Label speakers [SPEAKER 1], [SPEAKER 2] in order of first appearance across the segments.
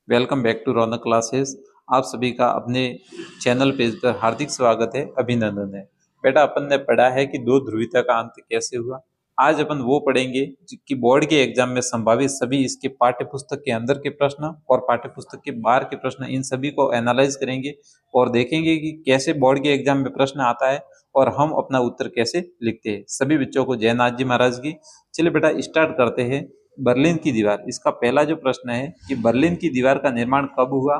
[SPEAKER 1] Welcome back to Raunak classes. आप सभी का अपने चैनल पेज पर हार्दिक स्वागत है, अभिनंदन है। बेटा, अपन ने पढ़ा है कि दो ध्रुवीयता का अंत कैसे हुआ। आज अपन वो पढ़ेंगे कि बोर्ड के एग्जाम में संभावित सभी इसके पाठ्य पुस्तक के अंदर के प्रश्न और पाठ्य पुस्तक के बाहर के प्रश्न, इन सभी को एनालाइज करेंगे और देखेंगे कि कैसे बोर्ड के एग्जाम में प्रश्न आता है और हम अपना उत्तर कैसे लिखते हैं। सभी बच्चों को जय नाथ जी महाराज की। चलिए बेटा, स्टार्ट करते हैं। बर्लिन की दीवार, इसका पहला जो प्रश्न है कि बर्लिन की दीवार का निर्माण कब हुआ।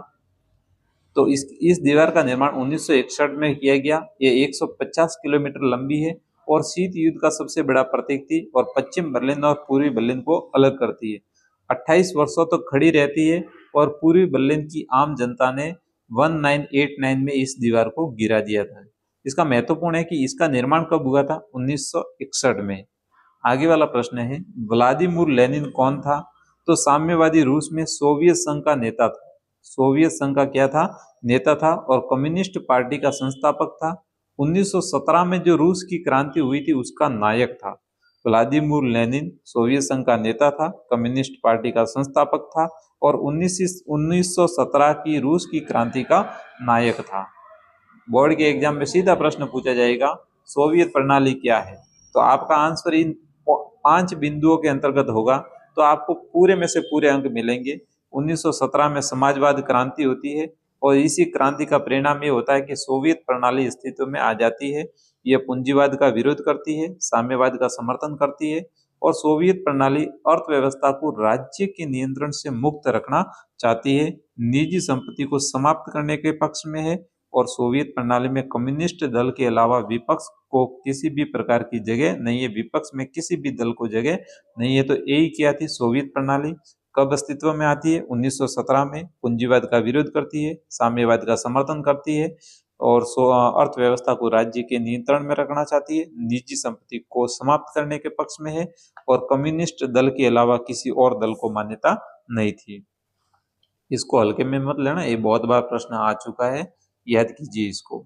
[SPEAKER 1] तो इस दीवार का निर्माण 1961 में किया गया। ये 150 किलोमीटर लंबी है और शीत युद्ध का सबसे बड़ा प्रतीक थी और पश्चिम बर्लिन और पूर्वी बर्लिन को अलग करती है। 28 वर्षों तक खड़ी रहती है और पूर्वी बर्लिन की आम जनता ने 1989 में इस दीवार को गिरा दिया था। इसका महत्वपूर्ण है कि इसका निर्माण कब हुआ था, 1961 में। आगे वाला प्रश्न है, व्लादिमीर लेनिन कौन था। तो साम्यवादी रूस में सोवियत संघ का नेता था। सोवियत संघ का क्या था, नेता था और कम्युनिस्ट पार्टी का संस्थापक था। 1917 में जो रूस की क्रांति हुई थी उसका नायक था। व्लादिमीर लेनिन सोवियत संघ का नेता था, कम्युनिस्ट पार्टी का संस्थापक था और 1917 की रूस की क्रांति का नायक था। बोर्ड के एग्जाम में सीधा प्रश्न पूछा जाएगा, सोवियत प्रणाली क्या है। तो आपका आंसर इन 5 बिंदुओं के अंतर्गत होगा, तो आपको पूरे में से पूरे अंक मिलेंगे। 1917 में समाजवाद क्रांति होती है और इसी क्रांति का परिणाम ये होता है कि सोवियत प्रणाली अस्तित्व में आ जाती है। यह पूंजीवाद का विरोध करती है, साम्यवाद का समर्थन करती है और सोवियत प्रणाली अर्थव्यवस्था को राज्य के नियंत्रण से मुक्त रखना चाहती है, निजी संपत्ति को समाप्त करने के पक्ष में है और सोवियत प्रणाली में कम्युनिस्ट दल के अलावा विपक्ष को किसी भी प्रकार की जगह नहीं है, विपक्ष में किसी भी दल को जगह नहीं है। तो यही क्या थी सोवियत प्रणाली। कब अस्तित्व में आती है, 1917 में। पूंजीवाद का विरोध करती है, साम्यवाद का समर्थन करती है और अर्थव्यवस्था को राज्य के नियंत्रण में रखना चाहती है, निजी संपत्ति को समाप्त करने के पक्ष में है और कम्युनिस्ट दल के अलावा किसी और दल को मान्यता नहीं थी। इसको हल्के में मत लेना, ये बहुत बार प्रश्न आ चुका है, याद कीजिए इसको।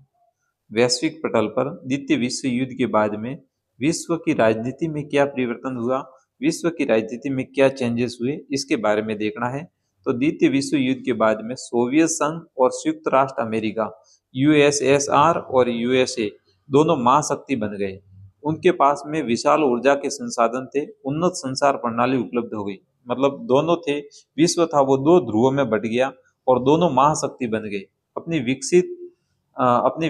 [SPEAKER 1] वैश्विक पटल पर द्वितीय विश्व युद्ध के बाद में विश्व की राजनीति में क्या परिवर्तन हुआ, विश्व की राजनीति में क्या चेंजेस हुए, इसके बारे में देखना है। तो द्वितीय विश्व युद्ध के बाद में सोवियत संघ और संयुक्त राष्ट्र अमेरिका, यूएसएसआर और यूएसए दोनों महाशक्ति बन गए। उनके पास में विशाल ऊर्जा के संसाधन थे, उन्नत संचार प्रणाली उपलब्ध हो गई। मतलब दोनों थे, विश्व था वो दो ध्रुवों में बट गया और दोनों महाशक्ति बन गए। अपनी विकसित अपनी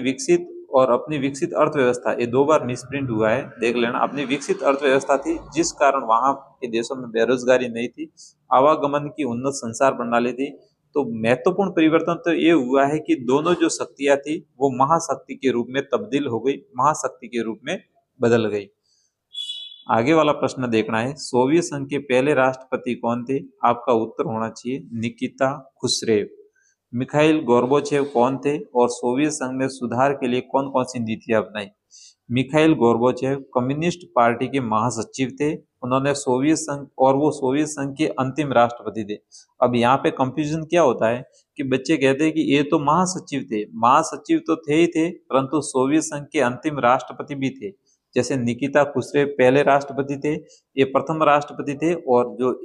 [SPEAKER 1] विकसित अर्थव्यवस्था, ये दो बार मिसप्रिंट हुआ है, देख लेना। अपनी विकसित अर्थव्यवस्था थी जिस कारण वहां के देशों में बेरोजगारी नहीं थी, आवागमन की उन्नत संचार प्रणाली थी। तो महत्वपूर्ण परिवर्तन तो ये हुआ है कि दोनों जो शक्तियां थी वो महाशक्ति के रूप में तब्दील हो गई, महाशक्ति के रूप में बदल गई। आगे वाला प्रश्न देखना है, सोवियत संघ के पहले राष्ट्रपति कौन थे। आपका उत्तर होना चाहिए निकिता खुसरेव। मिखाइल गोर्बाचेव कौन थे और सोवियत संघ में सुधार के लिए कौन कौन सी नीतियां अपनाई। मिखाइल गोर्बाचेव कम्युनिस्ट पार्टी के महासचिव थे, उन्होंने सोवियत संघ और वो सोवियत संघ के अंतिम राष्ट्रपति थे। अब यहाँ पे कंफ्यूजन क्या होता है कि बच्चे कहते हैं कि ये तो महासचिव थे, महासचिव तो थे ही थे परंतु सोवियत संघ के अंतिम राष्ट्रपति भी थे। जैसे निकिता खुसरेव पहले राष्ट्रपति थे, ये प्रथम राष्ट्रपति थे और जो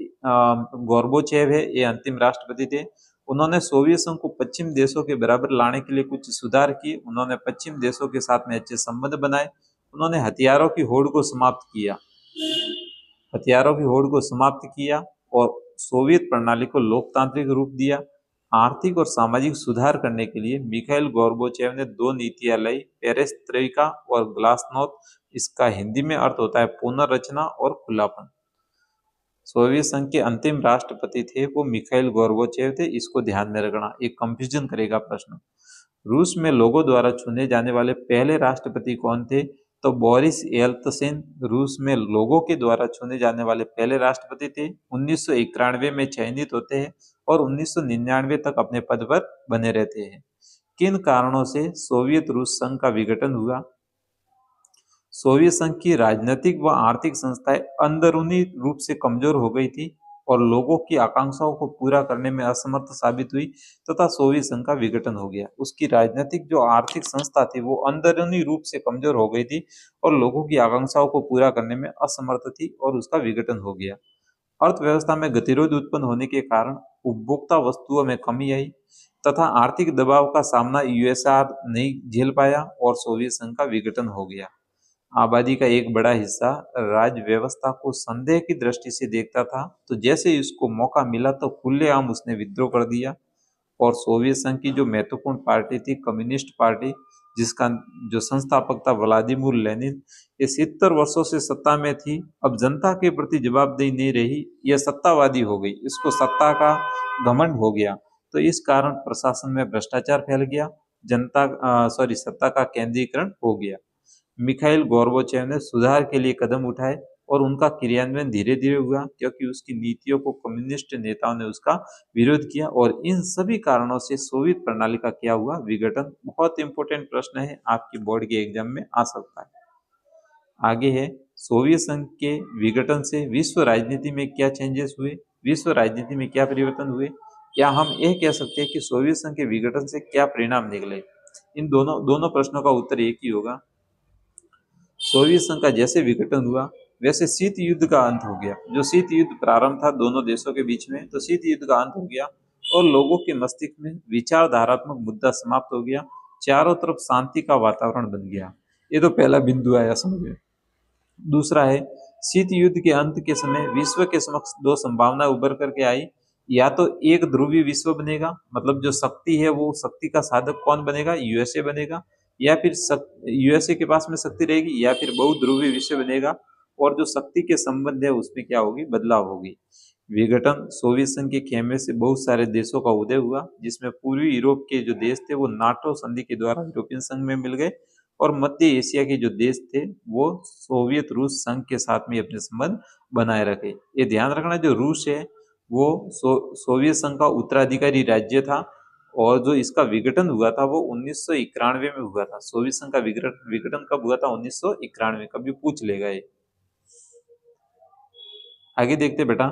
[SPEAKER 1] गोर्बाचेव है ये अंतिम राष्ट्रपति थे। उन्होंने सोवियत संघ को पश्चिम देशों के बराबर लाने के लिए कुछ सुधार किए, उन्होंने पश्चिम देशों के साथ में अच्छे संबंध बनाए, उन्होंने हथियारों की होड़ को समाप्त किया, हथियारों की होड़ को समाप्त किया और सोवियत प्रणाली को लोकतांत्रिक रूप दिया। आर्थिक और सामाजिक सुधार करने के लिए मिखाइल गोर्बाचेव ने दो नीतियां लाई, पेरेस्ट्रोइका और ग्लासनोस्ट। इसका हिंदी में अर्थ होता है पुनर्रचना और खुलापन। सोवियत संघ के अंतिम राष्ट्रपति थे वो मिखाइल गोर्बाचेव थे, इसको ध्यान में रखना, एक कंफ्यूजन करेगा प्रश्न। रूस में लोगों द्वारा चुने जाने वाले पहले राष्ट्रपति कौन थे। तो बोरिस येल्त्सिन रूस में लोगों के द्वारा चुने जाने वाले पहले राष्ट्रपति थे। 1991 में चयनित होते हैं और 1999 तक अपने पद पर बने रहते हैं। किन कारणों से सोवियत रूस संघ का विघटन हुआ। सोवियत संघ की राजनीतिक व आर्थिक संस्थाएं अंदरूनी रूप से कमजोर हो गई थी और लोगों की आकांक्षाओं को पूरा करने में असमर्थ साबित हुई तथा सोवियत संघ का विघटन हो गया। उसकी राजनीतिक जो आर्थिक संस्था थी वो अंदरूनी रूप से कमजोर हो गई थी और लोगों की आकांक्षाओं को पूरा करने में असमर्थ थी और उसका विघटन हो गया। अर्थव्यवस्था में गतिरोध उत्पन्न होने के कारण उपभोक्ता वस्तुओं में कमी आई तथा आर्थिक दबाव का सामना यूएसआर नहीं झेल पाया और सोवियत संघ का विघटन हो गया। आबादी का एक बड़ा हिस्सा राज्य व्यवस्था को संदेह की दृष्टि से देखता था, तो जैसे ही उसको मौका मिला तो खुलेआम उसने विद्रोह कर दिया और सोवियत संघ की जो महत्वपूर्ण पार्टी थी कम्युनिस्ट पार्टी, जिसका जो संस्थापक था व्लादिमीर लेनिन, ये 70 वर्षों से सत्ता में थी। अब जनता के प्रति जवाबदेही नहीं रही, यह सत्तावादी हो गई, इसको सत्ता का घमंड हो गया। तो इस कारण प्रशासन में भ्रष्टाचार फैल गया, सत्ता का केंद्रीकरण हो गया। मिखाइल गोर्बाचेव ने सुधार के लिए कदम उठाए और उनका क्रियान्वयन धीरे धीरे हुआ क्योंकि उसकी नीतियों को कम्युनिस्ट नेताओं ने उसका विरोध किया और इन सभी कारणों से सोवियत प्रणाली का क्या हुआ, विघटन। बहुत इंपॉर्टेंट प्रश्न है, आपकी बोर्ड के एग्जाम में आ सकता है। आगे है सोवियत संघ के विघटन से विश्व राजनीति में क्या चेंजेस हुए, विश्व राजनीति में क्या परिवर्तन हुए। क्या हम यह कह सकते हैं कि सोवियत संघ के विघटन से क्या परिणाम निकले। इन दोनों दोनों प्रश्नों का उत्तर एक ही होगा। सोवियत संघ का जैसे विघटन हुआ वैसे शीत युद्ध का अंत हो गया। जो शीत युद्ध प्रारंभ था दोनों देशों के बीच में, तो शीत युद्ध का अंत हो गया और लोगों के मस्तिष्क में विचारधारात्मक मुद्दा समाप्त हो गया। चारों तरफ शांति का वातावरण बन गया। ये तो पहला बिंदु आया समझ में। दूसरा है शीत युद्ध के अंत के समय विश्व के समक्ष दो संभावनाएं उभर करके आई। या तो एक ध्रुवीय विश्व बनेगा, मतलब जो शक्ति है वो शक्ति का साधक कौन बनेगा, यूएसए बनेगा, या फिर यूएसए के पास में शक्ति रहेगी, या फिर बहुध्रुवीय विश्व बनेगा और जो शक्ति के संबंध है उसमें क्या होगी, बदलाव होगी। विघटन सोवियत संघ के खेमे से बहुत सारे देशों का उदय हुआ, जिसमें पूर्वी यूरोप के जो देश थे वो नाटो संधि के द्वारा यूरोपियन संघ में मिल गए और मध्य एशिया के जो देश थे वो सोवियत रूस संघ के साथ में अपने संबंध बनाए रखे। ये ध्यान रखना, जो रूस है वो सोवियत संघ का उत्तराधिकारी राज्य था और जो इसका विघटन हुआ था वो 1991 में हुआ था। सोवियत संघ का विघटन कब हुआ था, 1991। कभी पूछ लेगा ये। आगे देखते बेटा,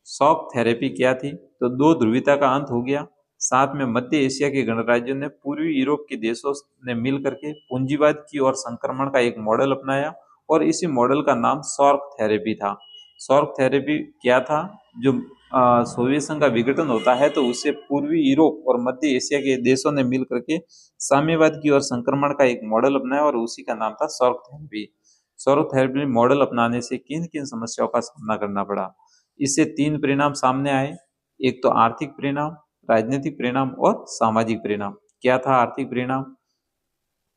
[SPEAKER 1] शॉक थेरेपी क्या थी। तो दो ध्रुवीयता का अंत हो गया, साथ में मध्य एशिया के गणराज्यों ने पूर्वी यूरोप के देशों ने मिल करके पूंजीवाद की और संक्रमण का एक मॉडल अपनाया और इसी मॉडल का नाम शॉक थेरेपी था। शॉक थेरेपी क्या था, जो सोवियत संघ का विघटन होता है तो उससे पूर्वी यूरोप और मध्य एशिया के देशों ने मिल करके साम्यवाद की और संक्रमण का एक मॉडल अपनाया और उसी का नाम था shock therapy. Shock therapy model अपनाने से किन किन समस्याओं का सामना करना पड़ा। इससे तीन परिणाम सामने आए, एक तो आर्थिक परिणाम, राजनीतिक परिणाम और सामाजिक परिणाम। क्या था आर्थिक परिणाम,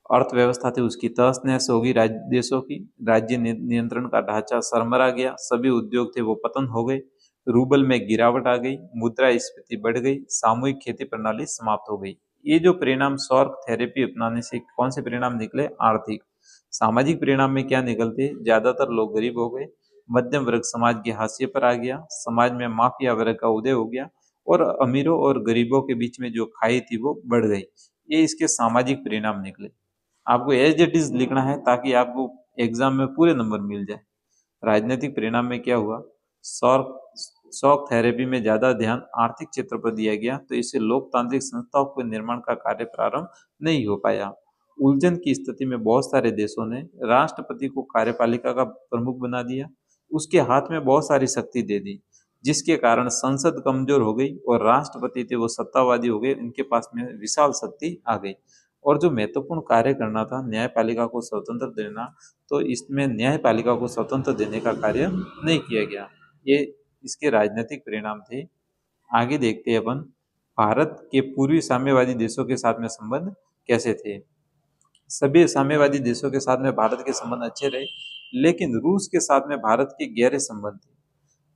[SPEAKER 1] अर्थव्यवस्था थी उसकी तहस नहस होगी, देशों की राज्य नियंत्रण का ढांचा सरमरा गया, सभी उद्योग थे वो पतन हो गए, रूबल में गिरावट आ गई, मुद्रास्फीति बढ़ गई, सामूहिक खेती प्रणाली समाप्त हो गई। ये जो परिणाम शॉक थेरेपी अपनाने से कौन से परिणाम निकले, आर्थिक। सामाजिक परिणाम में क्या निकलते, ज्यादातर लोग गरीब हो गए, मध्यम वर्ग समाज के हाशिए पर आ गया, समाज में माफिया वर्ग का उदय हो गया और अमीरों और गरीबों के बीच में जो खाई थी वो बढ़ गई। ये इसके सामाजिक परिणाम निकले। आपको एज इट इज लिखना है ताकि आपको एग्जाम में पूरे नंबर मिल जाए। राजनीतिक परिणाम में क्या हुआ, शॉक शॉक थेरेपी में ज्यादा ध्यान आर्थिक क्षेत्र पर दिया गया, तो इससे लोकतांत्रिक संस्थाओं के निर्माण का कार्य प्रारंभ नहीं हो पाया। उलझन की स्थिति में बहुत सारे देशों ने राष्ट्रपति को कार्यपालिका का प्रमुख बना दिया, उसके हाथ में बहुत सारी शक्ति दे दी, जिसके कारण संसद कमजोर हो गई और राष्ट्रपति थे वो सत्तावादी हो गए, उनके पास में विशाल शक्ति आ गई। और जो महत्वपूर्ण कार्य करना था न्यायपालिका को स्वतंत्र देना, तो इसमें न्यायपालिका को स्वतंत्र देने का कार्य नहीं किया गया। ये इसके राजनीतिक परिणाम थे। आगे देखते हैं अपन भारत के पूर्वी साम्यवादी देशों के साथ में संबंध कैसे थे। सभी साम्यवादी देशों के साथ में भारत के संबंध अच्छे रहे, लेकिन रूस के साथ में भारत के गहरे संबंध थे।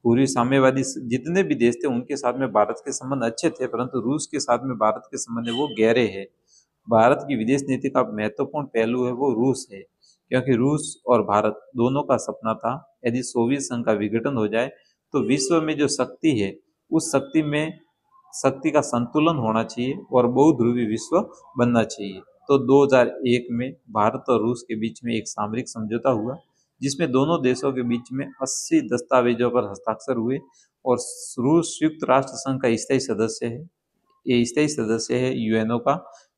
[SPEAKER 1] पूर्वी साम्यवादी जितने भी देश थे उनके साथ में भारत के संबंध अच्छे थे, परंतु रूस के साथ में भारत के संबंध वो गहरे हैं। भारत की विदेश नीति का महत्वपूर्ण पहलू है वो रूस है, क्योंकि रूस और भारत दोनों का सपना था यदि सोवियत संघ का विघटन हो जाए तो विश्व में जो शक्ति है उस शक्ति में शक्ति का संतुलन होना चाहिए और बहुध्रुवी विश्व बनना चाहिए। तो 2001 में भारत और रूस के बीच में एक सामरिक समझौता हुआ, जिसमें दोनों देशों के बीच में 80 दस्तावेजों पर हस्ताक्षर हुए और रूस संयुक्त राष्ट्र संघ का स्थायी सदस्य है। ये स्थायी सदस्य है यूएनओ का।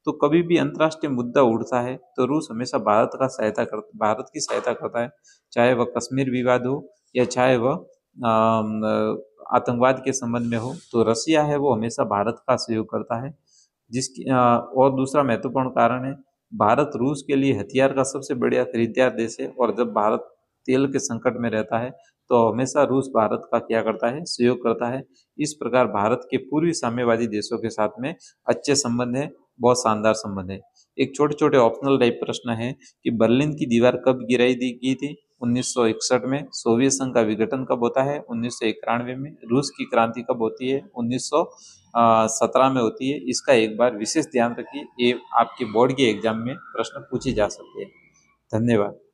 [SPEAKER 1] तो कभी भी अंतर्राष्ट्रीय मुद्दा उठता है तो रूस हमेशा भारत की सहायता करता है, चाहे वह कश्मीर विवाद हो या चाहे वह आतंकवाद के संबंध में हो तो रसिया है वो हमेशा भारत का सहयोग करता है। और दूसरा महत्वपूर्ण कारण है, भारत रूस के लिए हथियार का सबसे बढ़िया खरीदार देश है, और जब भारत तेल के संकट में रहता है तो हमेशा रूस भारत का क्या करता है, सहयोग करता है। इस प्रकार भारत के पूर्वी साम्यवादी देशों के साथ में अच्छे संबंध है, बहुत शानदार संबंध है। एक छोटे छोटे ऑप्शनल टाइप प्रश्न है कि बर्लिन की दीवार कब गिराई दी गई थी? 1961 में। सोवियत संघ का विघटन कब होता है? 1991 में। रूस की क्रांति कब होती है? 1917 में होती है। इसका एक बार विशेष ध्यान रखिए, ये आपके बोर्ड के एग्जाम में प्रश्न पूछे जा सकते हैं। धन्यवाद।